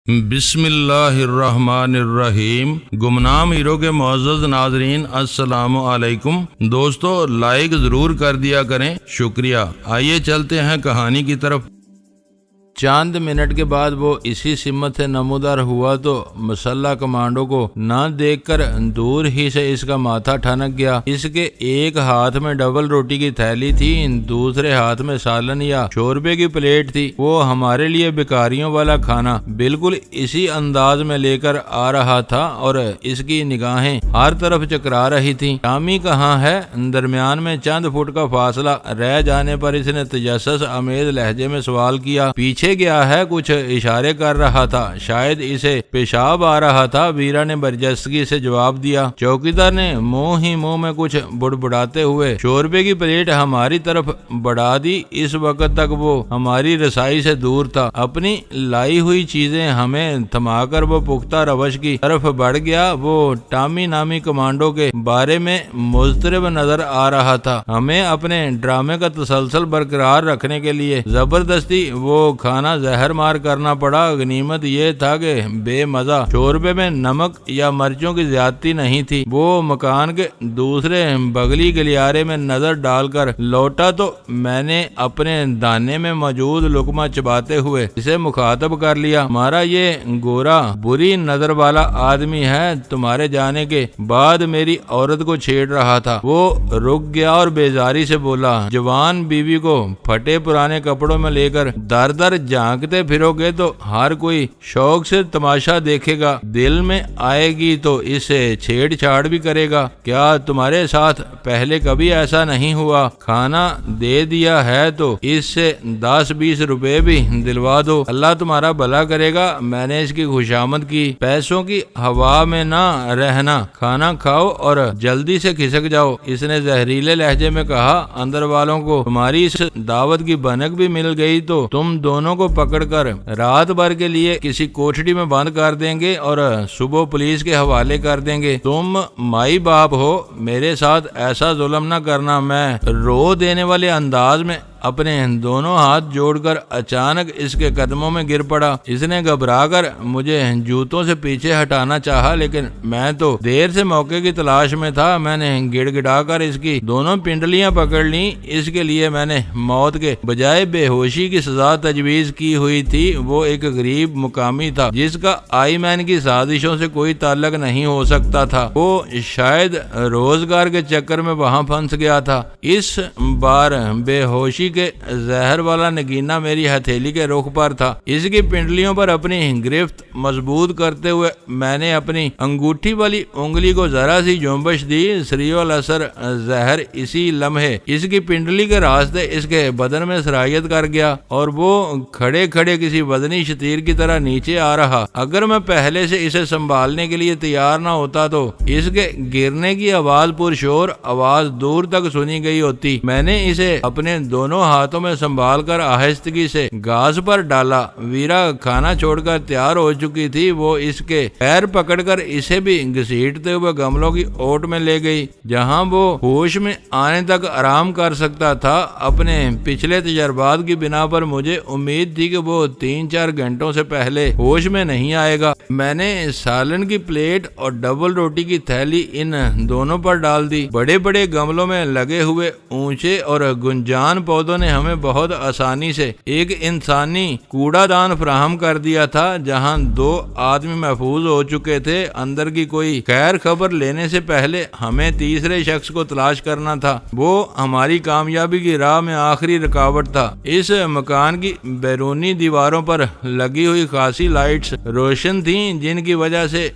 بسم اللہ الرحمن الرحیم۔ گمنام ہیرو کے معزز ناظرین السلام علیکم۔ دوستو لائک ضرور کر دیا کریں، شکریہ۔ آئیے چلتے ہیں کہانی کی طرف۔ چاند منٹ کے بعد وہ اسی سمت سے نمودار ہوا تو مسلح کمانڈو کو نہ دیکھ کر دور ہی سے اس کا ماتھا ٹھنک گیا۔ اس کے ایک ہاتھ میں ڈبل روٹی کی تھیلی تھی، دوسرے ہاتھ میں سالن یا شوربے کی پلیٹ تھی۔ وہ ہمارے لیے بیکاریوں والا کھانا بالکل اسی انداز میں لے کر آ رہا تھا اور اس کی نگاہیں ہر طرف چکرا رہی تھیں۔ ٹامی کہاں ہے؟ درمیان میں چند فٹ کا فاصلہ رہ جانے پر اس نے تجسس آمیز لہجے میں سوال کیا۔ پیچھے گیا ہے، کچھ اشارے کر رہا تھا، شاید اسے پیشاب آ رہا تھا۔ ویرا نے برجستگی سے جواب دیا۔ چوکیدار نے منہ ہی منہ میں کچھ بڑبڑاتے ہوئے شوربے کی پلیٹ ہماری طرف بڑھا دی۔ اس وقت تک وہ ہماری رسائی سے دور تھا۔ اپنی لائی ہوئی چیزیں ہمیں تھما کر وہ پختہ روش کی طرف بڑھ گیا۔ وہ ٹامی نامی کمانڈو کے بارے میں مضطرب نظر آ رہا تھا۔ ہمیں اپنے ڈرامے کا تسلسل برقرار رکھنے کے لیے زبردستی وہ کھانا زہر مار کرنا پڑا۔ غنیمت یہ تھا کہ بے مزہ شوربے میں نمک یا مرچوں کی زیادتی نہیں تھی۔ وہ مکان کے دوسرے بغلی گلیارے میں نظر ڈال کر لوٹا تو میں نے اپنے دانے میں موجود لقمہ چباتے ہوئے اسے مخاطب کر لیا۔ ہمارا یہ گورا بری نظر والا آدمی ہے، تمہارے جانے کے بعد میری عورت کو چھیڑ رہا تھا۔ وہ رک گیا اور بیزاری سے بولا، جوان بیوی کو پھٹے پرانے کپڑوں میں لے کر در در جھانکتے پھرو گے تو ہر کوئی شوق سے تماشا دیکھے گا، دل میں آئے گی تو اسے چھیڑ چھاڑ بھی کرے گا۔ کیا تمہارے ساتھ پہلے کبھی ایسا نہیں ہوا؟ کھانا دے دیا ہے تو اس سے 10-20 روپے بھی دلوا دو، اللہ تمہارا بھلا کرے گا۔ میں نے اس کی خوشامد کی۔ پیسوں کی ہوا میں نہ رہنا، کھانا کھاؤ اور جلدی سے کھسک جاؤ، اس نے زہریلے لہجے میں کہا۔ اندر والوں کو تمہاری اس دعوت کی بھنک بھی مل گئی تو تم دونوں کو پکڑ کر رات بھر کے لیے کسی کوٹھڑی میں بند کر دیں گے اور صبح پولیس کے حوالے کر دیں گے۔ تم مائی باپ ہو، میرے ساتھ ایسا ظلم نہ کرنا۔ میں رو دینے والے انداز میں اپنے دونوں ہاتھ جوڑ کر اچانک اس کے قدموں میں گر پڑا۔ اس نے گھبرا کر مجھے جوتوں سے پیچھے ہٹانا چاہا، لیکن میں تو دیر سے موقع کی تلاش میں تھا۔ میں نے گڑ گڑا کر اس کی دونوں پنڈلیاں پکڑ لیں۔ اس کے لیے میں نے موت کے بجائے بے ہوشی کی سزا تجویز کی ہوئی تھی۔ وہ ایک غریب مقامی تھا جس کا آئی مین کی سازشوں سے کوئی تعلق نہیں ہو سکتا تھا۔ وہ شاید روزگار کے چکر میں وہاں پھنس گیا تھا۔ اس بار بے ہوشی کے زہر والا نگینہ میری ہتھیلی کے رخ پر تھا۔ اس کی پنڈلیوں پر اپنی گرفت مضبوط کرتے ہوئے میں نے اپنی انگوٹھی والی انگلی کو ذرا سی جنبش دی۔ سریع الاثر زہر اسی لمحے اس کی پنڈلی کے راستے اس کے بدن میں سرایت کر گیا اور وہ کھڑے کھڑے کسی وزنی شتیر کی طرح نیچے آ رہا۔ اگر میں پہلے سے اسے سنبھالنے کے لیے تیار نہ ہوتا تو اس کے گرنے کی آواز پرشور آواز دور تک سنی گئی ہوتی۔ میں نے اسے اپنے دونوں ہاتھوں میں سنبھال کر آہستگی سے گھاس پر ڈالا۔ ویرا کھانا چھوڑ کر تیار ہو چکی تھی۔ وہ اس کے پیر پکڑ کر اسے بھی گھسیٹتے ہوئے گملوں کی اوٹ میں لے گئی جہاں وہ ہوش میں آنے تک آرام کر سکتا تھا۔ اپنے پچھلے تجربات کی بنا پر مجھے امید تھی کہ وہ 3-4 گھنٹوں سے پہلے ہوش میں نہیں آئے گا۔ میں نے سالن کی پلیٹ اور ڈبل روٹی کی تھیلی ان دونوں پر ڈال دی۔ بڑے بڑے گملوں میں لگے ہوئے اونچے اور گنجان پودوں نے ہمیں بہت آسانی سے ایک انسانی کوڑا دان فراہم کر دیا تھا جہاں 2 آدمی محفوظ ہو چکے تھے۔ اندر کی کوئی خیر خبر لینے سے پہلے ہمیں تیسرے شخص کو تلاش کرنا تھا۔ وہ ہماری کامیابی کی راہ میں آخری رکاوٹ تھا۔ اس مکان کی بیرونی دیواروں پر لگی ہوئی خاصی لائٹس روشن تھیں جن کی وجہ سے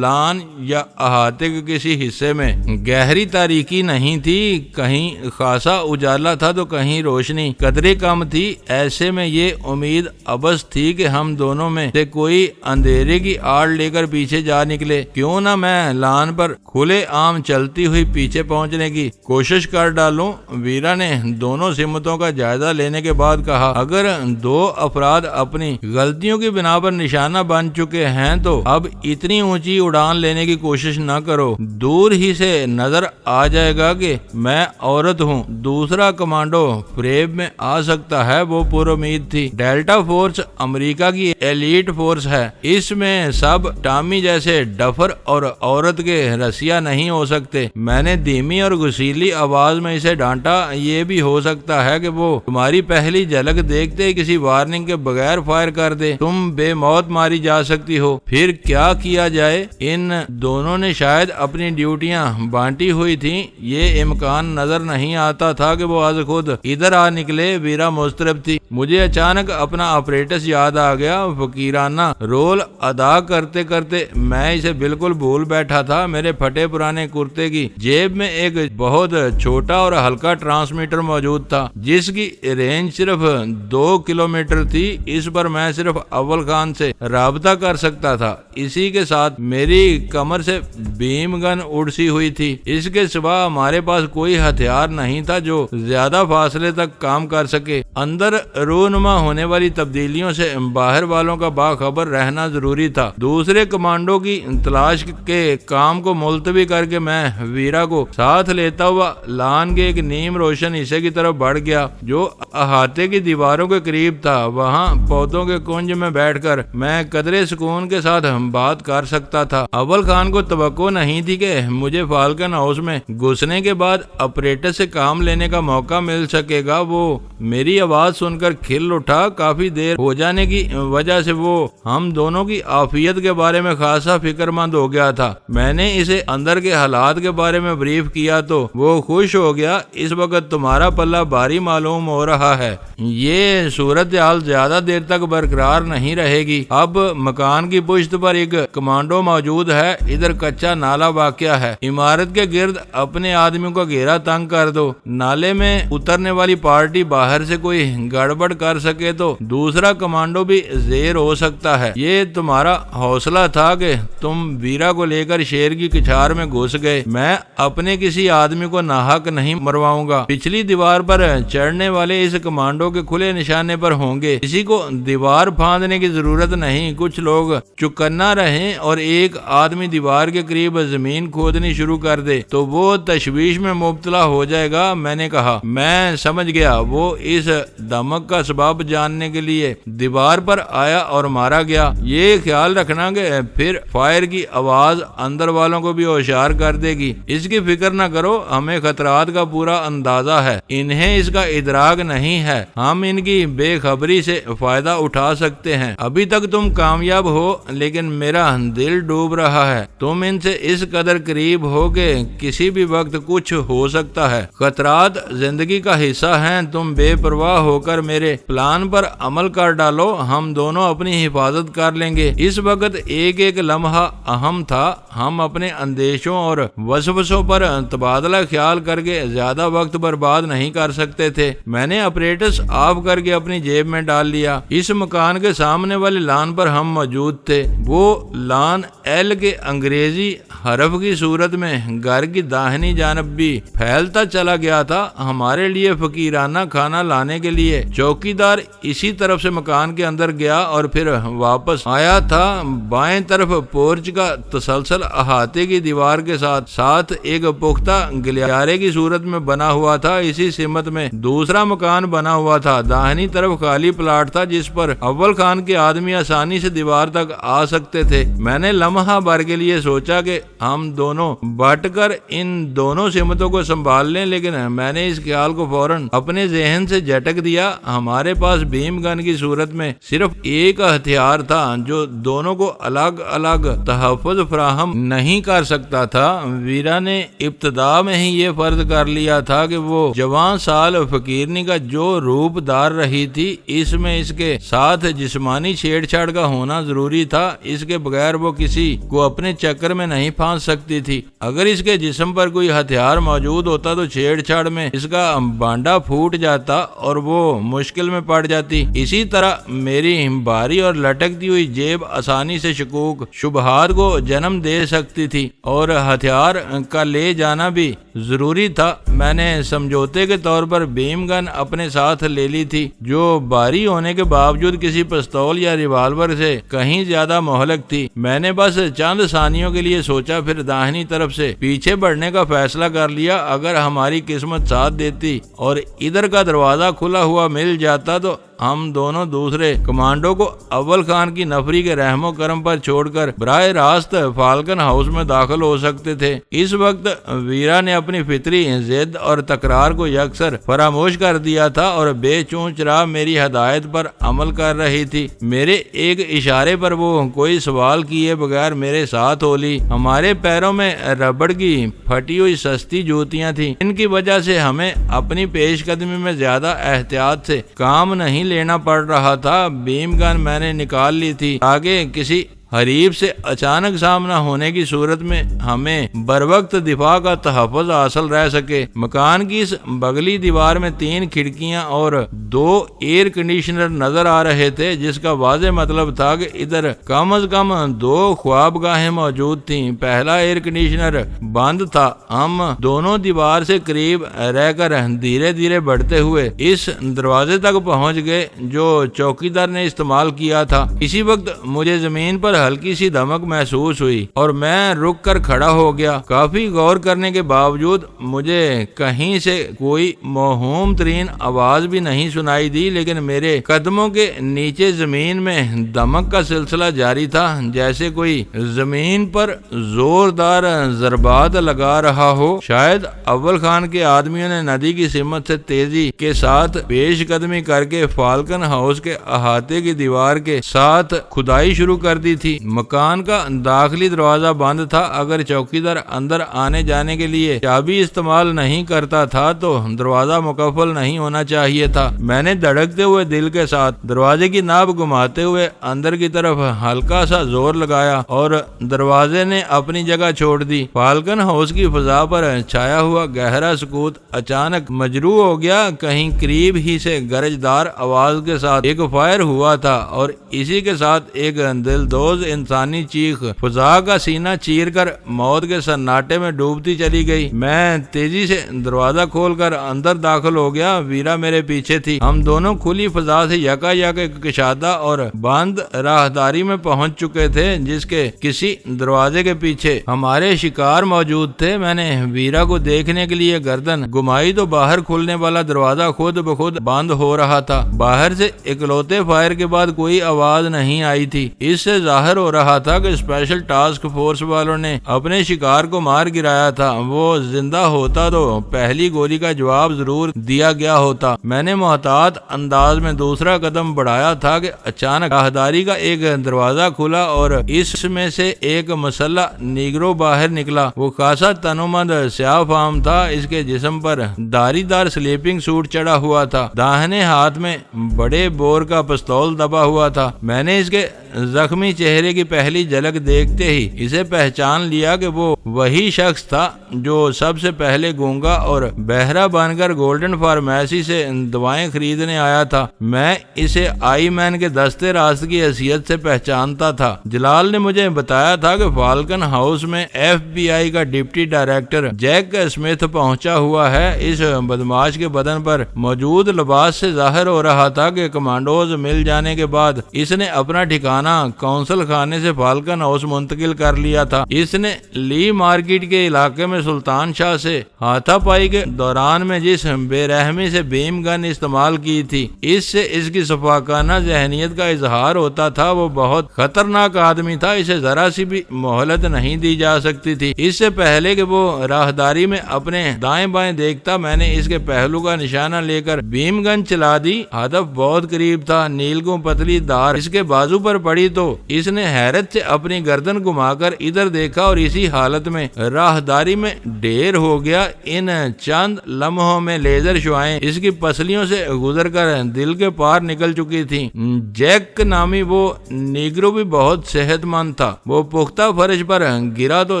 لان یا احاطے کے کسی حصے میں گہری تاریکی نہیں تھی۔ کہیں خاصا اجالا تھا تو کہیں روشنی قدرے کم تھی۔ ایسے میں یہ امید ابس تھی کہ ہم دونوں میں سے کوئی اندھیرے کی آڑ لے کر پیچھے جا نکلے۔ کیوں نہ میں لان پر کھلے عام چلتی ہوئی پیچھے پہنچنے کی کوشش کر ڈالوں۔ ویرا نے دونوں سمتوں کا جائزہ لینے کے بعد کہا، اگر 2 افراد اپنی غلطیوں کی بنا پر نشانہ بن چکے ہیں تو اب اتنی اونچی اڑان لینے کی کوشش نہ کرو۔ دور ہی سے نظر آ جائے گا کہ میں عورت ہوں۔ دوسرا کمانڈو فریب میں آ سکتا ہے وہ پر امید تھی۔ ڈیلٹا فورس امریکہ کی ایلیٹ فورس ہے، اس میں سب ٹامی جیسے ڈفر اور عورت کے رسیا نہیں ہو سکتے۔ میں نے دھیمی اور غسیلی آواز میں اسے ڈانٹا، یہ بھی ہو سکتا ہے کہ وہ تمہاری پہلی جھلک دیکھتے ہی کسی وارننگ کے بغیر فائر کر دے، تم بے موت ماری جا سکتی ہو۔ پھر کیا کیا جائے؟ ان دونوں نے شاید اپنی ڈیوٹیاں بانٹی ہوئی تھیں، یہ امکان نظر نہیں آتا تھا کہ وہ از خود ادھر آ نکلے۔ ویرا مضطرب تھی۔ مجھے اچانک اپنا آپریٹس یاد آ گیا، فقیرانہ رول ادا کرتے کرتے میں اسے بالکل بھول بیٹھا تھا۔ میرے پھٹے پرانے کرتے کی جیب میں ایک بہت چھوٹا اور ہلکا ٹرانسمیٹر موجود تھا جس کی رینج صرف 2 کلومیٹر تھی۔ اس پر میں صرف اول خان سے رابطہ کر سکتا تھا۔ اسی کے ساتھ میری کمر سے بیم گن اڑسی ہوئی تھی۔ اس کے سوا ہمارے پاس کوئی ہتھیار نہیں تھا جو زیادہ فاصلے تک کام کر سکے۔ اندر رونما ہونے والی تبدیلیوں سے باہر والوں کا باخبر رہنا ضروری تھا۔ دوسرے کمانڈو کی تلاش کے کام کو ملتوی کر کے میں ویرا کو ساتھ لیتا ہوا لان کے ایک نیم روشن حصے کی طرف بڑھ گیا جو احاطے کی دیواروں کے قریب تھا۔ وہاں پودوں کے کنج میں بیٹھ کر میں قدرے سکون کے ساتھ بات کر سکتا تھا۔ اول خان کو توقع نہیں تھی کہ مجھے فالکن ہاؤس میں گھسنے کے بعد آپریٹر سے کام لینے کا موقع مل سکے گا۔ وہ میری آواز سن کر کھل اٹھا۔ کافی دیر ہو جانے کی وجہ سے وہ ہم دونوں کی عافیت کے بارے میں خاصا فکر مند ہو گیا تھا۔ میں نے اسے اندر کے حالات کے بارے میں بریف کیا تو وہ خوش ہو گیا۔ اس وقت تمہارا پلہ بھاری معلوم ہو رہا ہے، یہ صورتحال زیادہ دیر تک برقرار نہیں رہے گی۔ اب مکان کی پشت پر ایک کمانڈو موجود ہے، ادھر کچا نالا واقع ہے۔ عمارت کے گرد اپنے آدمیوں کا گھیرا تنگ کر دو۔ نالے میں اترنے والی پارٹی باہر سے کوئی گڑبڑ کر سکے تو دوسرا کمانڈو بھی زیر ہو سکتا ہے۔ یہ تمہارا حوصلہ تھا کہ تم ویرا کو لے کر شیر کی کچھار میں گھس گئے۔ میں اپنے کسی آدمی کو ناحق نہیں مرواؤں گا۔ پچھلی دیوار پر چڑھنے والے اس کمانڈو کے کھلے نشانے پر ہوں گے۔ کسی کو دیوار پھاندنے کی ضرورت نہیں۔ کچھ لوگ چکنا رہیں اور ایک آدمی دیوار کے قریب زمین کھودنی شروع کر دے تو وہ تشویش میں مبتلا ہو جائے گا۔ میں نے کہا میں سمجھ گیا۔ وہ اس دھمک کا سبب جاننے کے لیے دیوار پر آیا اور مارا گیا۔ یہ خیال رکھنا کہ پھر فائر کی آواز اندر والوں کو بھی ہوشیار کر دے گی۔ اس کی فکر نہ کرو، ہمیں خطرات کا پورا اندازہ ہے، انہیں اس کا ادراک نہیں ہے۔ ہم ان کی بے خبری سے فائدہ اٹھا سکتے ہیں۔ ابھی تک تم کامیاب ہو لیکن میرا دل ڈوب رہا ہے۔ تم ان سے اس قدر قریب ہو کہ کسی بھی وقت کچھ ہو سکتا ہے۔ خطرات زندگی کا حصہ ہیں۔ تم بے پرواہ ہو کر میرے پلان پر عمل کر ڈالو، ہم دونوں اپنی حفاظت کر لیں گے۔ اس وقت ایک ایک لمحہ اہم تھا۔ ہم اپنے اندیشوں اور وسوسوں پر تبادلہ خیال کر کے زیادہ وقت برباد نہیں کر سکتے تھے۔ میں نے آپریٹس آف کر کے اپنی جیب میں ڈال لیا۔ اس مکان کے سامنے والے لان پر ہم موجود تھے۔ وہ لان ایل کے انگریزی حرف کی صورت میں گھر کی داہنی جانب بھی پھیلتا چلا گیا تھا۔ ہمارے لیے فقیرانہ کھانا لانے کے لیے چوکیدار اسی طرف سے مکان کے اندر گیا اور پھر واپس آیا تھا۔ بائیں طرف پورچ کا تسلسل احاطے کی دیوار کے ساتھ ایک پختہ گلیارے کی صورت میں بنا ہوا تھا۔ اسی سمت میں دوسرا مکان بنا ہوا تھا۔ داہنی طرف خالی پلاٹ تھا جس پر اول خان کے آدمی آسانی سے دیوار تک آ سکتے تھے۔ میں نے لمحہ بھر کے لیے سوچا کہ ہم دونوں بٹ کر ان دونوں سمتوں کو سنبھال لیں، لیکن میں نے اس خیال کو فوراً اپنے ذہن سے جھٹک دیا۔ ہمارے پاس بیم گن کی صورت میں صرف ایک ہتھیار تھا جو دونوں کو الگ الگ تحفظ فراہم نہیں کر سکتا تھا۔ ویرا نے ابتدا میں ہی یہ فرض کر لیا تھا کہ وہ جوان سال فقیرنی کا جو روپ دار رہی تھی، اس میں اس کے ساتھ جسمانی چھیڑ چھاڑ کا ہونا ضروری تھا۔ اس کے بغیر وہ کسی کو اپنے چکر میں نہیں پھانس سکتی تھی۔ اگر اس کے جسم پر کوئی ہتھیار موجود ہوتا تو چھیڑ چھاڑ میں اس کا بانڈا پھوٹ جاتا اور وہ مشکل میں پڑ جاتی۔ اسی طرح میری بھاری اور لٹکتی ہوئی جیب آسانی سے شکوک شبہات کو جنم دے سکتی تھی، اور ہتھیار کا لے جانا بھی ضروری تھا۔ میں نے سمجھوتے کے طور پر بیم گن اپنے ساتھ لے لی تھی، جو بھاری ہونے کے باوجود کسی پستول یا ریوالور سے کہیں زیادہ مہلک تھی۔ میں نے بس چند ثانیوں کے لیے سوچا، پھر داہنی طرف سے پیچھے بڑھنے کا فیصلہ کر لیا۔ اگر ہماری قسمت ساتھ دیتی اور ادھر کا دروازہ کھلا ہوا مل جاتا تو ہم دونوں دوسرے کمانڈو کو اول خان کی نفری کے رحم و کرم پر چھوڑ کر براہ راست فالکن ہاؤس میں داخل ہو سکتے تھے۔ اس وقت ویرا نے اپنی فطری ضد اور تکرار کو یکسر فراموش کر دیا تھا اور بے چون چرا میری ہدایت پر عمل کر رہی تھی۔ میرے ایک اشارے پر وہ کوئی سوال کیے بغیر میرے ساتھ ہو لی۔ ہمارے پیروں میں ربڑ کی پھٹی ہوئی سستی جوتیاں تھیں، ان کی وجہ سے ہمیں اپنی پیش قدمی میں زیادہ احتیاط سے کام نہیں لینا پڑ رہا تھا۔ بیم گن میں نے نکال لی تھی تاکہ کسی حریف سے اچانک سامنا ہونے کی صورت میں ہمیں بروقت دفاع کا تحفظ حاصل رہ سکے۔ مکان کی اس بغلی دیوار میں 3 کھڑکیاں اور 2 ایئر کنڈیشنر نظر آ رہے تھے، جس کا واضح مطلب تھا کہ ادھر کم از کم 2 خوابگاہیں موجود تھیں۔ پہلا ایئر کنڈیشنر بند تھا۔ ہم دونوں دیوار سے قریب رہ کر دھیرے دھیرے بڑھتے ہوئے اس دروازے تک پہنچ گئے جو چوکیدار نے استعمال کیا تھا۔ اسی وقت مجھے زمین پر ہلکی سی دھمک محسوس ہوئی اور میں رک کر کھڑا ہو گیا۔ کافی غور کرنے کے باوجود مجھے کہیں سے کوئی موہوم ترین آواز بھی نہیں سنائی دی، لیکن میرے قدموں کے نیچے زمین میں دھمک کا سلسلہ جاری تھا، جیسے کوئی زمین پر زوردار ضربات لگا رہا ہو۔ شاید اول خان کے آدمیوں نے ندی کی سمت سے تیزی کے ساتھ پیش قدمی کر کے فالکن ہاؤس کے احاطے کی دیوار کے ساتھ کھدائی شروع کر دی تھی۔ مکان کا داخلی دروازہ بند تھا۔ اگر چوکیدار اندر آنے جانے کے لیے چابی استعمال نہیں کرتا تھا تو دروازہ مکفل نہیں ہونا چاہیے تھا۔ میں نے دھڑکتے ہوئے دل کے ساتھ دروازے کی ناب گھماتے ہوئے اندر کی طرف ہلکا سا زور لگایا اور دروازے نے اپنی جگہ چھوڑ دی۔ فالکن ہاؤس کی فضا پر چھایا ہوا گہرا سکوت اچانک مجروح ہو گیا۔ کہیں قریب ہی سے گرجدار آواز کے ساتھ ایک فائر ہوا تھا اور اسی کے ساتھ ایک دلدوز انسانی چیخ فضا کا سینہ چیر کر موت کے سناٹے میں ڈوبتی چلی گئی۔ میں تیزی سے دروازہ کھول کر اندر داخل ہو گیا۔ ویرا میرے پیچھے تھی۔ ہم دونوں کھلی فضا سے یکا یک کشادہ اور بند راہداری میں پہنچ چکے تھے، جس کے کسی دروازے کے پیچھے ہمارے شکار موجود تھے۔ میں نے ویرا کو دیکھنے کے لیے گردن گھمائی تو باہر کھلنے والا دروازہ خود بخود بند ہو رہا تھا۔ باہر سے اکلوتے فائر کے بعد کوئی آواز نہیں آئی تھی۔ اس سے ظاہر ہو رہا تھا کہ اسپیشل ٹاسک فورس والوں نے اپنے شکار کو مار گرایا تھا۔ وہ زندہ ہوتا تو پہلی گولی کا جواب ضرور دیا گیا ہوتا۔ میں نے محتاط انداز میں دوسرا قدم بڑھایا تھا کہ اچانک راہداری کا ایک دروازہ کھلا اور اس میں سے ایک مسلح نیگرو باہر نکلا۔ وہ خاصا تنومند سیاہ فام تھا۔ اس کے جسم پر دھاری دار سلیپنگ سوٹ چڑھا ہوا تھا۔ داہنے ہاتھ میں بڑے بور کا پستول دبا ہوا تھا۔ میں نے اس کے زخمی چہرے کی پہلی جھلک دیکھتے ہی اسے پہچان لیا کہ وہ وہی شخص تھا جو سب سے پہلے گونگا اور بہرا بن کر گولڈن فارمیسی سے دوائیں خریدنے آیا تھا۔ میں اسے آئی مین کے دستے راست کی حیثیت سے پہچانتا تھا۔ جلال نے مجھے بتایا تھا کہ فالکن ہاؤس میں FBI کا ڈپٹی ڈائریکٹر جیک اسمتھ پہنچا ہوا ہے۔ اس بدماش کے بدن پر موجود لباس سے ظاہر ہو رہا تھا کہ کمانڈوز مل جانے کے بعد اس نے اپنا ٹھکانہ کونسل خانے سے فالکن ہاؤس منتقل کر لیا تھا۔ اس نے لی مارکیٹ کے علاقے میں سلطان شاہ سے ہاتھا پائی کے دوران میں جس بے رحمی سے بیم گن استعمال کی تھی، اس سے اس کی شفاقانہ ذہنیت کا اظہار ہوتا تھا۔ وہ بہت خطرناک آدمی تھا، اسے ذرا سی بھی مہلت نہیں دی جا سکتی تھی۔ اس سے پہلے کہ وہ راہداری میں اپنے دائیں بائیں دیکھتا، میں نے اس کے پہلو کا نشانہ لے کر بیم گن چلا دی۔ ہدف بہت قریب تھا۔ نیلگوں پتلی دار اس کے بازو پر پڑی تو اس نے حیرت سے اپنی گردن گھما کر ادھر دیکھا اور اسی حالت میں راہداری میں ڈھیر ہو گیا۔ ان چند لمحوں میں لیزر شعاعیں اس کی پسلیوں سے گزر کر دل کے پار نکل چکی تھی۔ جیک نامی وہ نیگرو بھی بہت صحت مند تھا۔ وہ پختہ فرش پر گرا تو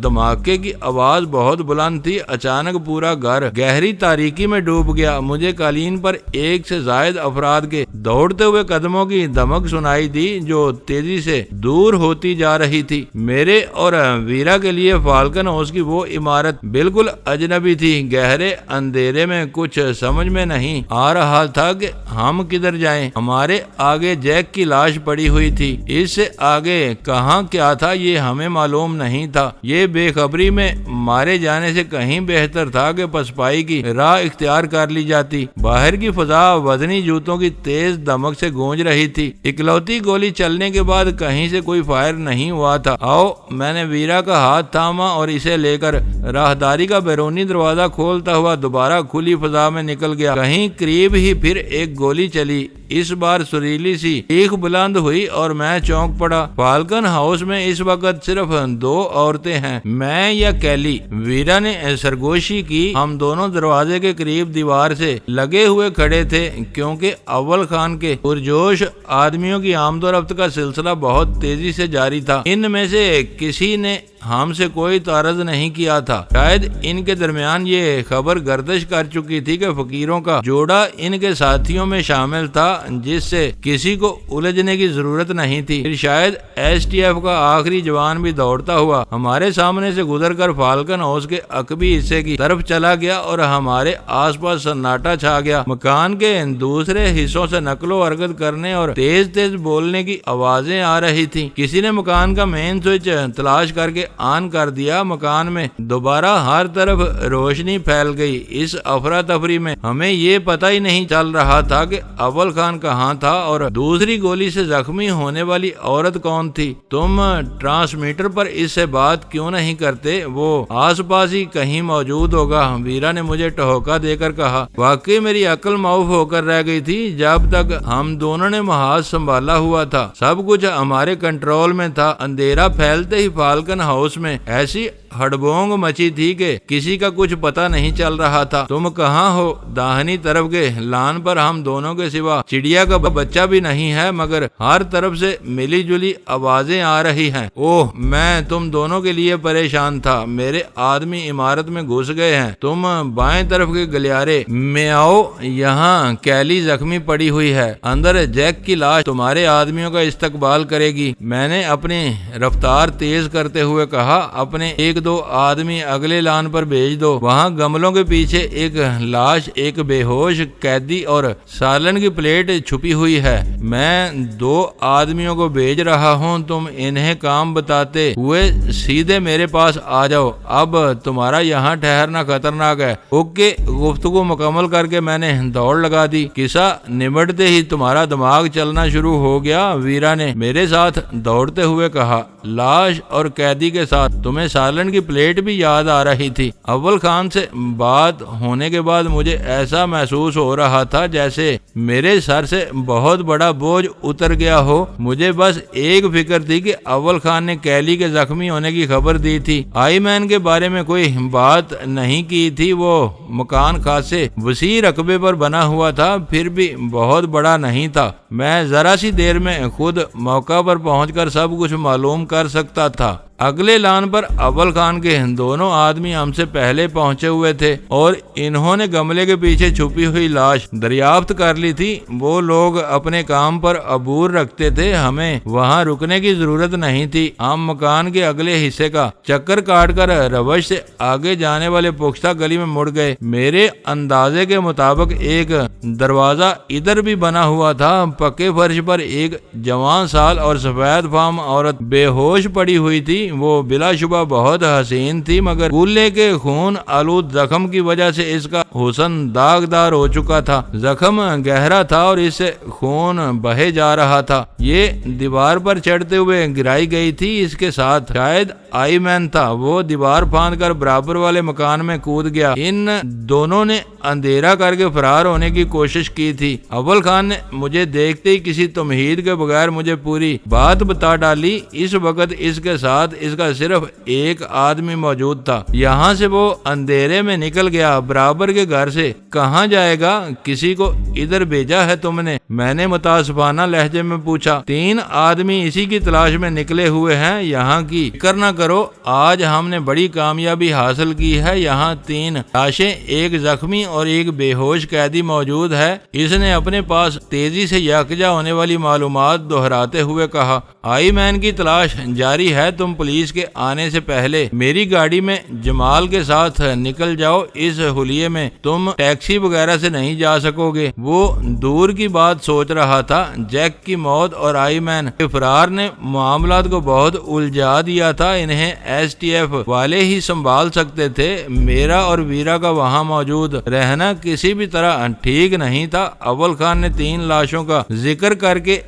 دھماکے کی آواز بہت بلند تھی۔ اچانک پورا گھر گہری تاریکی میں ڈوب گیا۔ مجھے قالین پر ایک سے زائد افراد کے دوڑتے ہوئے قدموں کی دمک سنائی دی جو تیزی سے دور ہوتی جا رہی تھی۔ میرے اور ویرا کے لیے فالکن ہاؤس کی وہ عمارت بالکل اجنبی تھی۔ گہرے اندھیرے میں کچھ سمجھ میں نہیں آ رہا تھا کہ ہم کدھر جائیں۔ ہمارے آگے جیک کی لاش پڑی ہوئی تھی۔ اس سے آگے کہاں کیا تھا یہ ہمیں معلوم نہیں تھا۔ یہ بے خبری میں مارے جانے سے کہیں بہتر تھا کہ پسپائی کی راہ اختیار کر لی جاتی۔ باہر کی فضا وزنی جوتوں کی تیز دمک سے گونج رہی تھی۔ اکلوتی گولی چلنے کے بعد کہیں سے کوئی فائر نہیں ہوا تھا۔ آؤ، میں نے ویرا کا ہاتھ تھاما اور اسے لے کر راہداری کا بیرونی دروازہ کھولتا ہوا دوبارہ کھلی فضا میں نکل گیا۔ کہیں قریب ہی پھر ایک گولی چلی۔ اس بار سریلی سی چیخ بلند ہوئی اور میں چونک پڑا۔ فالکن ہاؤس میں اس وقت صرف 2 عورتیں ہیں، میں یا کیلی۔ ویرا نے سرگوشی کی۔ ہم دونوں دروازے کے قریب دیوار سے لگے ہوئے کھڑے تھے کیونکہ اول خان کے پرجوش آدمیوں کی آمد و رفت کا سلسلہ بہت تیزی سے جاری تھا۔ ان میں سے کسی نے ہم سے کوئی تعارض نہیں کیا تھا۔ شاید ان کے درمیان یہ خبر گردش کر چکی تھی کہ فقیروں کا جوڑا ان کے ساتھیوں میں شامل تھا جس سے کسی کو الجھنے کی ضرورت نہیں تھی۔ پھر شاید ایس ٹی ایف کا آخری جوان بھی دوڑتا ہوا ہمارے سامنے سے گزر کر فالکن ہاؤس کے عقبی حصے کی طرف چلا گیا اور ہمارے آس پاس سناٹا چھا گیا۔ مکان کے دوسرے حصوں سے نقل و حرکت کرنے اور تیز تیز بولنے کی آوازیں آ رہی تھی۔ کسی نے مکان کا مین سوئچ تلاش کر کے آن کر دیا۔ مکان میں دوبارہ ہر طرف روشنی پھیل گئی۔ اس افراتفری میں ہمیں یہ پتہ ہی نہیں چل رہا تھا کہ اول خان کہاں تھا اور دوسری گولی سے زخمی ہونے والی عورت کون تھی۔ تم ٹرانسمیٹر پر اس سے بات کیوں نہیں کرتے؟ وہ آس پاس ہی کہیں موجود ہوگا، ویرا نے مجھے ٹہوکا دے کر کہا۔ واقعی میری عقل معاف ہو کر رہ گئی تھی جب تک ہم دونوں نے محاذ سنبھالا ہوا تھا۔ سب کچھ ہمارے کنٹرول میں تھا۔ اندھیرا پھیلتے ہی فالکن ہاؤس میں ایسی ہڑبونگ مچی تھی کہ کسی کا کچھ پتہ نہیں چل رہا تھا۔ تم کہاں ہو؟ داہنی طرف کے لان پر ہم دونوں کے سوا چڑیا کا بچہ بھی نہیں ہے، مگر ہر طرف سے ملی جلی آوازیں آ رہی ہیں۔ اوہ، میں تم دونوں کے لیے پریشان تھا۔ میرے آدمی عمارت میں گھس گئے ہیں۔ تم بائیں طرف کے گلیارے میں آؤ، یہاں کیلی زخمی پڑی ہوئی ہے۔ اندر جیک کی لاش تمہارے آدمیوں کا استقبال کرے گی۔ میں نے اپنی رفتار تیز کرتے ہوئے کہا، اپنے 1-2 آدمی اگلے لان پر بھیج دو۔ وہاں گملوں کے پیچھے ایک لاش، ایک بے ہوش قیدی اور سالن کی پلیٹ چھپی ہوئی ہے۔ میں 2 آدمیوں کو بھیج رہا ہوں، تم انہیں کام بتاتے ہوئے سیدھے میرے پاس آ جاؤ۔ اب تمہارا یہاں ٹھہرنا خطرناک ہے۔ اوکے۔ گفتگو مکمل کر کے میں نے دوڑ لگا دی۔ قصہ نمٹتے ہی تمہارا دماغ چلنا شروع ہو گیا، ویرا نے میرے ساتھ دوڑتے ہوئے کہا۔ لاش اور قیدی کے ساتھ تمہیں سالن کی پلیٹ بھی یاد آ رہی تھی۔ اول خان سے بات ہونے کے بعد مجھے ایسا محسوس ہو رہا تھا جیسے میرے سر سے بہت بڑا بوجھ اتر گیا ہو۔ مجھے بس ایک فکر تھی کہ اول خان نے کیلی کے زخمی ہونے کی خبر دی تھی۔ آئی مین کے بارے میں کوئی بات نہیں کی تھی۔ وہ مکان خاصے وسیع رقبے پر بنا ہوا تھا، پھر بھی بہت بڑا نہیں تھا۔ میں ذرا سی دیر میں خود موقع پر پہنچ کر سب کچھ معلوم کر سکتا تھا۔ اگلے لان پر اول خان کے دونوں آدمی ہم سے پہلے پہنچے ہوئے تھے اور انہوں نے گملے کے پیچھے چھپی ہوئی لاش دریافت کر لی تھی۔ وہ لوگ اپنے کام پر عبور رکھتے تھے، ہمیں وہاں رکنے کی ضرورت نہیں تھی۔ ہم مکان کے اگلے حصے کا چکر کاٹ کر روش سے آگے جانے والے پختہ گلی میں مڑ گئے۔ میرے اندازے کے مطابق ایک دروازہ ادھر بھی بنا ہوا تھا۔ پکے فرش پر ایک جوان سال اور سفید فام عورت بے ہوش پڑی ہوئی تھی۔ وہ بلا شبہ بہت حسین تھی، مگر گولے کے خون آلود زخم کی وجہ سے اس کا حسن داغدار ہو چکا تھا، زخم گہرا تھا اور اس سے خون بہے جا رہا تھا۔ یہ دیوار پر چڑھتے ہوئے گرائی گئی تھی، اس کے ساتھ شاید آئی مین تھا۔ وہ دیوار پھاند کر برابر والے مکان میں کود گیا۔ ان دونوں نے اندھیرا کر کے فرار ہونے کی کوشش کی تھی۔ اول خان نے مجھے دیکھتے ہی کسی تمہید کے بغیر مجھے پوری بات بتا ڈالی۔ اس وقت اس کے ساتھ اس کا صرف ایک آدمی موجود تھا۔ یہاں سے وہ اندھیرے میں نکل گیا، برابر کے گھر سے۔ کہاں جائے گا؟ کسی کو ادھر بھیجا ہے تم نے؟ میں نے متاسفانہ لہجے میں پوچھا۔ 3 آدمی اسی کی تلاش میں نکلے ہوئے ہیں یہاں کی، فکر نہ کرو، آج ہم نے بڑی کامیابی حاصل کی ہے۔ یہاں 3 لاشیں، ایک زخمی اور ایک بے ہوش قیدی موجود ہے۔ اس نے اپنے پاس تیزی سے یکجا ہونے والی معلومات دہراتے ہوئے کہا۔ آئی مین کی تلاش جاری ہے، تم پولیس کے آنے سے پہلے میری گاڑی میں جمال کے ساتھ نکل جاؤ۔ اس حلیے میں تم ٹیکسی وغیرہ سے نہیں جا سکو گے۔ وہ دور کی بات سوچ رہا تھا۔ جیک کی موت اور آئی مین کے فرار نے معاملات کو بہت الجھا دیا تھا۔ انہیں ایس ٹی ایف والے ہی سنبھال سکتے تھے۔ میرا اور ویرا کا وہاں موجود رہنا کسی بھی طرح ٹھیک نہیں تھا۔ اول خان نے 3 لاشوں کا ذکر کر کے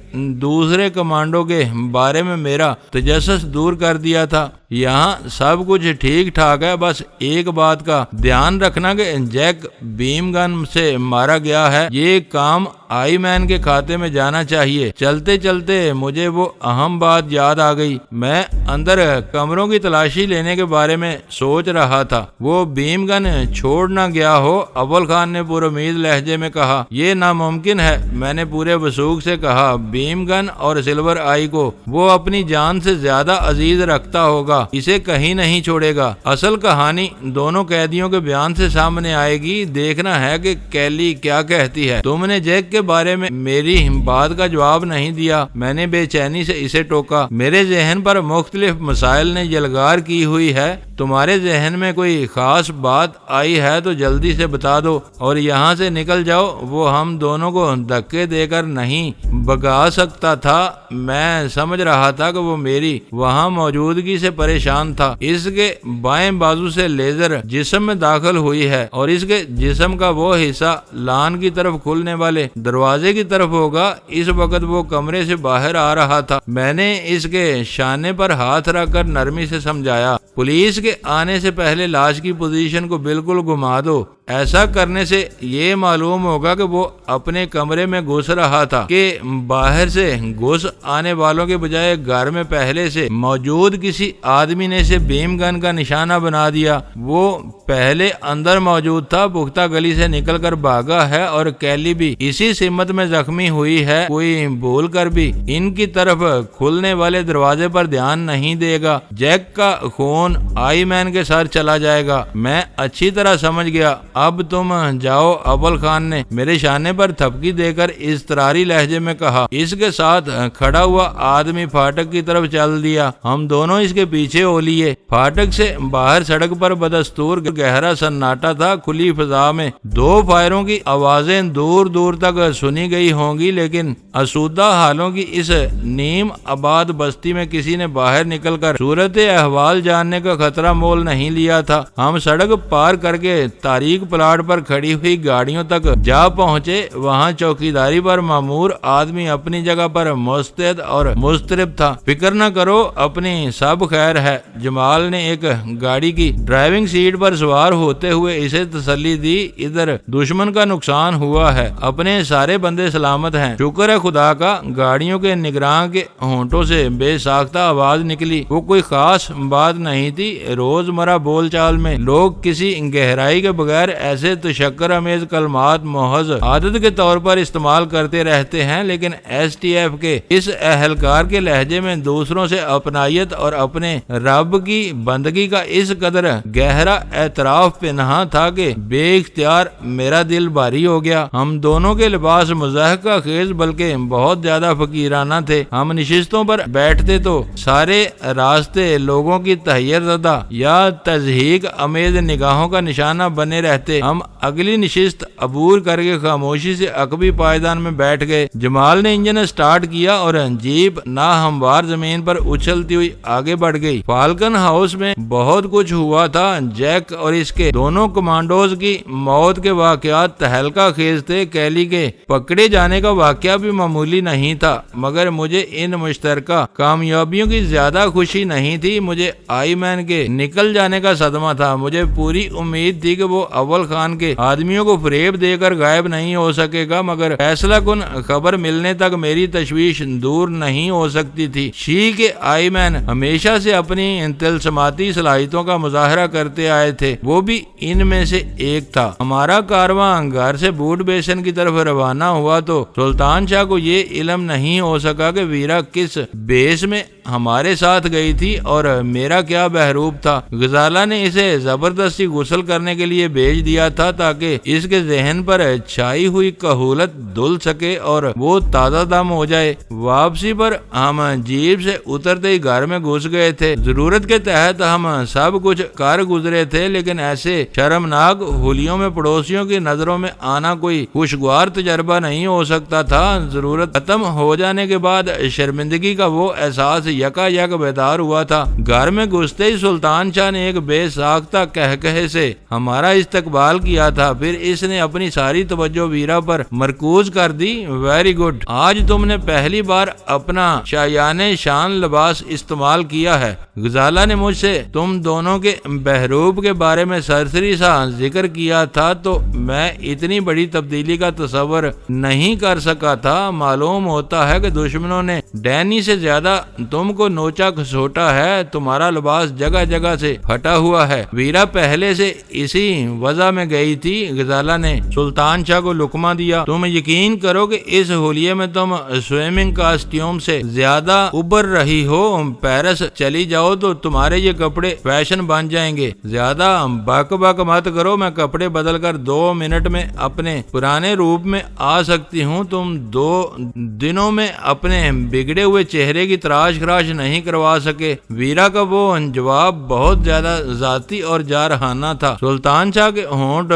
دوسرے کمانڈو کے بارے میں میرا تجسس دور کر دیا تھا۔ یہاں سب کچھ ٹھیک ٹھاک ہے، بس ایک بات کا دھیان رکھنا کہ جیک بیم گن سے مارا گیا ہے۔ یہ کام آئی مین کے کھاتے میں جانا چاہیے۔ چلتے چلتے مجھے وہ اہم بات یاد آ گئی۔ میں اندر کمروں کی تلاشی لینے کے بارے میں سوچ رہا تھا۔ وہ بیم گن چھوڑ نہ گیا ہو؟ اول خان نے پرامید لہجے میں کہا۔ یہ ناممکن ہے، میں نے پورے وثوق سے کہا۔ بیم گن اور سلور آئی کو وہ اپنی جان سے زیادہ عزیز رکھتا ہوگا، اسے کہیں نہیں چھوڑے گا۔ اصل کہانی دونوں قیدیوں کے بیان سے سامنے آئے گی، دیکھنا ہے کہ کیلی کیا کہتی ہے۔ تم نے جیک کے بارے میں میری بات کا جواب نہیں دیا۔ میں نے بے چینی سے اسے ٹوکا۔ میرے ذہن پر مختلف مسائل نے یلغار کی ہوئی ہے۔ تمہارے ذہن میں کوئی خاص بات آئی ہے تو جلدی سے بتا دو اور یہاں سے نکل جاؤ۔ وہ ہم دونوں کو دھکے دے کر نہیں بگا سکتا تھا۔ میں سمجھ رہا تھا کہ وہ میری وہاں موجودگی سے پریشان تھا۔ اس کے بائیں بازو سے لیزر جسم میں داخل ہوئی ہے اور اس کے جسم کا وہ حصہ لان کی طرف کھلنے والے دروازے کی طرف ہوگا۔ اس وقت وہ کمرے سے باہر آ رہا تھا۔ میں نے اس کے شانے پر ہاتھ رکھ کر نرمی سے سمجھایا، پولیس کے آنے سے پہلے لاش کی پوزیشن کو بالکل گھما دو۔ ایسا کرنے سے یہ معلوم ہوگا کہ وہ اپنے کمرے میں گھس رہا تھا کہ باہر سے گھس آنے والوں کے بجائے گھر میں پہلے سے موجود کسی آدمی نے اسے بیم گن کا نشانہ بنا دیا۔ وہ پہلے اندر موجود تھا، پختہ گلی سے نکل کر بھاگا ہے اور کیلی بھی اسی سمت میں زخمی ہوئی ہے۔ کوئی بھول کر بھی ان کی طرف کھلنے والے دروازے پر دھیان نہیں دے گا۔ جیک کا خون آئی مین کے ساتھ چلا جائے گا۔ میں اچھی طرح سمجھ گیا۔ اب تم جاؤ، اول خان نے میرے شانے پر تھپکی دے کر اضطراری لہجے میں کہا۔ اس کے ساتھ کھڑا ہوا آدمی پھاٹک کی طرف چل دیا۔ ہم دونوں اس کے پیچھے ہو لیے۔ پھاٹک سے باہر سڑک پر بدستور گہرا سناٹا تھا۔ کھلی فضا میں 2 فائروں کی آوازیں دور دور تک سنی گئی ہوں گی، لیکن آسودہ حالوں کی اس نیم آباد بستی میں کسی نے باہر نکل کر صورت احوال جاننے کا خطرہ مول نہیں لیا تھا۔ ہم سڑک پار کر کے تاریخ پلاٹ پر کھڑی ہوئی گاڑیوں تک جا پہنچے۔ وہاں چوکیداری پر مامور آدمی اپنی جگہ پر مستعد اور مضطرب تھا۔ فکر نہ کرو، اپنی سب خیر ہے، جمال نے ایک گاڑی کی ڈرائیونگ سیٹ پر سوار ہوتے ہوئے اسے تسلی دی۔ ادھر دشمن کا نقصان ہوا ہے، اپنے سارے بندے سلامت ہیں، شکر ہے خدا کا۔ گاڑیوں کے نگراں کے ہونٹوں سے بے ساختہ آواز نکلی۔ وہ کوئی خاص بات نہیں تھی۔ روزمرہ بول چال میں لوگ کسی گہرائی کے بغیر ایسے تشکر امیز کلمات محض عادت کے طور پر استعمال کرتے رہتے ہیں، لیکن ایس ٹی ایف کے اس اہلکار کے لہجے میں دوسروں سے اپنائیت اور اپنے رب کی بندگی کا اس قدر گہرا اعتراف پنہاں تھا کہ بے اختیار میرا دل بھاری ہو گیا۔ ہم دونوں کے لباس مضحکہ خیز بلکہ بہت زیادہ فقیرانہ تھے۔ ہم نشستوں پر بیٹھتے تو سارے راستے لوگوں کی تحیر زدہ یا تضحیک امیز نگاہوں کا نشانہ بنے رہتے رہتے ہم اگلی نشست عبور کر کے خاموشی سے عقبی پائیدان میں بیٹھ گئے۔ جمال نے انجن سٹارٹ کیا اور جیپ ناہموار زمین پر اچھلتی ہوئی آگے بڑھ گئی۔ فالکن ہاؤس میں بہت کچھ ہوا تھا۔ جیک اور اس کے دونوں کمانڈوز کی موت کے واقعات تہلکہ خیز تھے۔ کیلی کے پکڑے جانے کا واقعہ بھی معمولی نہیں تھا، مگر مجھے ان مشترکہ کامیابیوں کی زیادہ خوشی نہیں تھی۔ مجھے آئی مین کے نکل جانے کا صدمہ تھا۔ مجھے پوری امید تھی کہ وہ اول خان کے آدمیوں کو فریب دے کر غائب نہیں ہو سکے گا، مگر فیصلہ کن خبر ملنے تک میری تشویش دور نہیں ہو سکتی تھی۔ شی کے آئی مین ہمیشہ سے اپنی طلسماتی صلاحیتوں کا مظاہرہ کرتے آئے تھے، وہ بھی ان میں سے ایک تھا۔ ہمارا کارواں گھر سے بوٹ بیسن کی طرف روانہ ہوا تو سلطان شاہ کو یہ علم نہیں ہو سکا کہ ویرا کس بیس میں ہمارے ساتھ گئی تھی اور میرا کیا بحروب تھا۔ غزالہ نے اسے زبردستی غسل کرنے کے لیے بھیج دیا تھا تاکہ اس کے ذہن پر چھائی ہوئی کہولت دھل سکے اور وہ تازہ دم ہو جائے۔ واپسی پر ہم جیپ سے اترتے ہی گھر میں گھس گئے تھے۔ ضرورت کے تحت ہم سب کچھ کر گزرے تھے، لیکن ایسے شرمناک ہولیوں میں پڑوسیوں کی نظروں میں آنا کوئی خوشگوار تجربہ نہیں ہو سکتا تھا۔ ضرورت ختم ہو جانے کے بعد شرمندگی کا وہ احساس یکا یک بیدار ہوا تھا۔ گھر میں گھستے ہی سلطان شاہ نے ایک بے ساختہ کہکہے سے ہمارا استقبال کیا تھا، پھر اس نے اپنی ساری توجہ ویرا پر مرکوز کر دی۔ ویری گڈ، آج تم نے پہلی بار اپنا شایانِ شان لباس استعمال کیا ہے۔ غزالہ نے مجھ سے تم دونوں کے بحروب کے بارے میں سرسری سا ذکر کیا تھا تو میں اتنی بڑی تبدیلی کا تصور نہیں کر سکا تھا۔ معلوم ہوتا ہے کہ دشمنوں نے ڈینی سے زیادہ تم کو نوچا کھسوٹا ہے، تمہارا لباس جگہ جگہ سے پھٹا ہوا ہے۔ ویرا پہلے سے اسی وضع میں گئی تھی۔ غزالہ نے سلطان شاہ کو لقمہ دیا۔ تم یقین کرو کہ اس ہولیے میں تم سوئمنگ کاسٹیوم سے زیادہ ابھر رہی ہو۔ پیرس چلی جاؤ تو تمہارے یہ کپڑے فیشن بن جائیں گے۔ زیادہ بک بک مت کرو، میں کپڑے بدل کر 2 منٹ میں اپنے پرانے روپ میں آ سکتی ہوں۔ تم 2 دنوں میں اپنے بگڑے ہوئے چہرے کی تراش خراش نہیں کروا سکے۔ ویرا کا وہ جواب بہت زیادہ ذاتی اور جارحانہ تھا۔ سلطان شاہ کے ہونٹ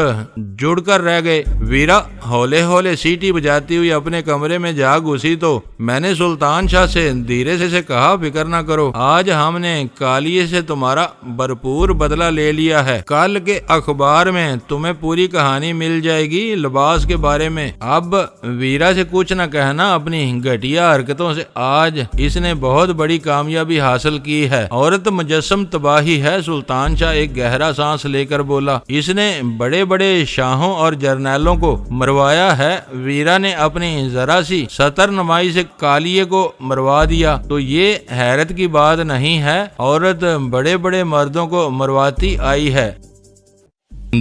جڑ کر رہ گئے۔ ویرا ہولے ہولے سیٹی بجاتی ہوئی اپنے کمرے میں جا گھسی تو میں نے سلطان شاہ سے دھیرے سے کہا، فکر نہ کرو، آج ہم نے کالیے سے تمہارا بھرپور بدلہ لے لیا ہے۔ کل کے اخبار میں تمہیں پوری کہانی مل جائے گی لباس کے بارے میں۔ اب ویرا سے کچھ نہ کہنا اپنی گھٹیا حرکتوں سے۔ آج اس نے بہت بڑی کامیابی حاصل کی ہے۔ عورت مجسم تباہی ہے۔ سلطان شاہ ایک گہرا سانس لے کر بولا، اس نے بڑے بڑے شاہوں اور جرنیلوں کو مروایا ہے۔ ویرا نے اپنی ذرا سی سطر نمائی سے کالیے کو مروا دیا تو یہ حیرت کی بات نہیں ہے، عورت بڑے بڑے مردوں کو مرواتی آئی ہے۔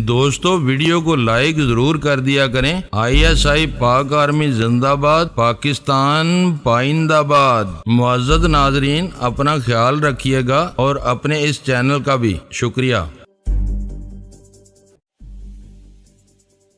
دوستو ویڈیو کو لائک ضرور کر دیا کریں۔ ISI پاک آرمی زندہ باد، پاکستان پائندہ باد۔ معزز ناظرین، اپنا خیال رکھیے گا اور اپنے اس چینل کا بھی شکریہ۔